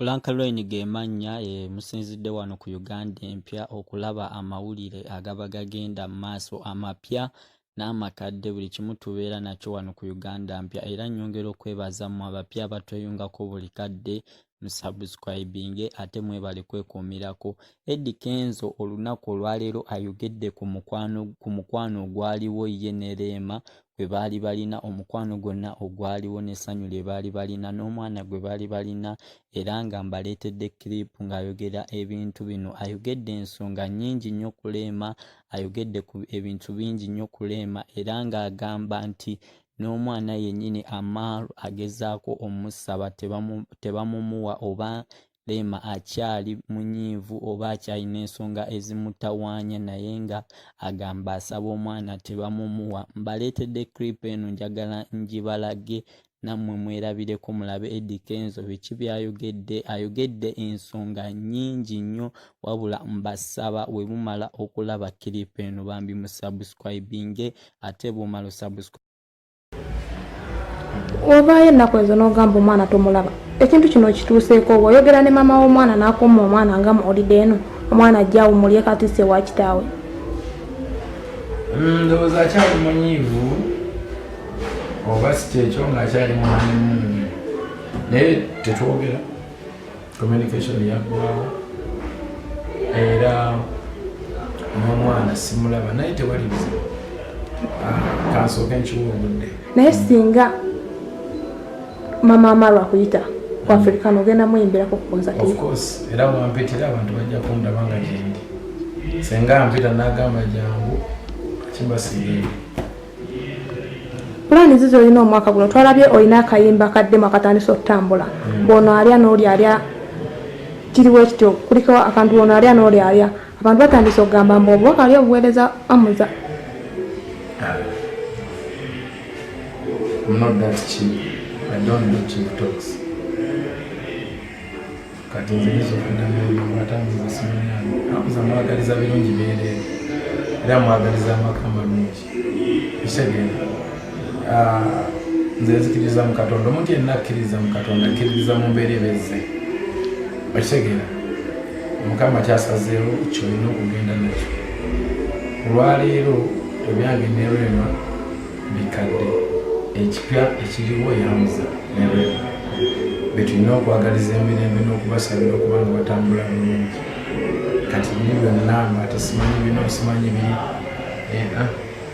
Franklin Gemanya musinzidde wano ku Uganda empya okulaba amawulire agaba gagenda maaso amapya n'amakadde buli kimu tubeera nakyo wano ku Uganda mpya era nnyongera okwebaza mu abapya abatweyungako buli kadde musubscribing ate mwebale kwekuumirako. Eddie Kenzo olunaku olwaleero ayogedde ku mukwano ogwaliwo ye ne Rema gwe baali balina omukwano gwonna ogwaliwo n'essanyu lye baali balina n'omwana gwe baali balina era nga mbaleetedde clip ng'ayogera ebintu bino. Ayogedde ensonga nnyingi nnyo ku Rema, ayogedde ku ebintu bingi nnyo ku Rema era ng'agamba nti n'omwana yennyini Amaru agezaako omusaba tebamumuwa oba Rema akyali munyiivu oba akyalina ensonga ezimutawaanya naye nga agamba asaba omwana tebamumuwa. Mbaleetedde clip eno njagala ngibalage nammwe mwerabireko mulabe Eddie Kenzo biki byayogedde. Ayogedde ensonga nnyingi nnyo wabula mbasaba we mumala okulaba clip eno bambi musubscribing ate bw'omala osubscribe ovaayo ennaku ezo n'ogamba omwana tomulaba. Ekintu kino kituuseeko bw'oyogera ne maama w'omwana n'akoma omwana nga muwulidde eno omwana ajja awumulye kati se wa kitaawe. Ndowooza akyali munyiivu oba si kyekyo ng'akyali mwana naye tetwogera communication yaggwawo era n'omwana simulaba naye tewali buzibu kansooke nkiwa obudde. Naye singa mama Amaru akuyita ku African ogenda muyimbirako ku concert. Of course era wampitira abantu bajja kundaba nga gyendi senga mpita n'agamba jangu kimbasiire. Pulani zizo olina omwaka guno twalabye olina akayimba kaddemu akatandisa okutambula bw'ono alya n'oli alya kiriwo ekityo kuliko akantu bw'ono alya n'oli alya abantu batandise okugamba mbu obubaka ali obuweereza amuza. I'm not that cheap. I don't do cheap talks. Kati nze nizo kuddamu batambuza simanyi amuza mwagaliza birungi beereere era mwagaliza amaka amalungi kisegera. Nze nzikiriza mu Katonda omuntu yenna akkiriza mu Katonda akkiriza mu mbeera ebezze okitegeera. Mukama kyasazeewo kyolina okugenda nakyo. Olwaleero ebyange ne Rema bikadde ekipya ekiriwo yamuza ne Rema betulina okwagaliza emirembe n'okubasabira okuba nga batambula bulungi. Kati biri byonna ate simanyi bino simanyi biri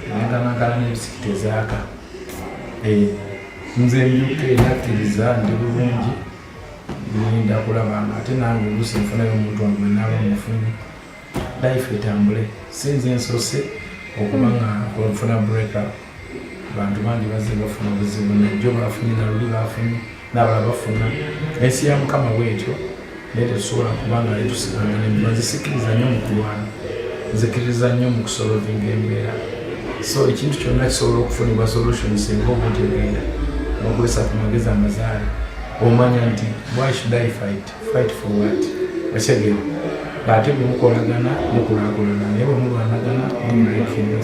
nankanankana n'ebisikiti ezaaka. Nze mbyuka nakkiriza ndi bulungi ndinda kulaba ate nange oluusi nfunayo omuntu wange bwe naaba mufunye life etambule. Si nze nsose okuba nga nfuna break up. Abantu bangi bazze bafuna obuzibu najjo bafunye naluli bafunye n'abalala bafuna. Ensi ya Mukama bwetyo naye tetusobola kuba nga letusigangana. Nzisikiriza nnyo mu kulwana, nzikiriza nnyo mu kusolovinga embeera. So ekintu kyonna kisobola okufunibwa solution singa obutegeera n'okozesa ku magezi amazaale omanya nti why should I fight for what okitegera. Ate bwe mukolagana mukulaakulana naye bwe mulwanagana mumulafinga.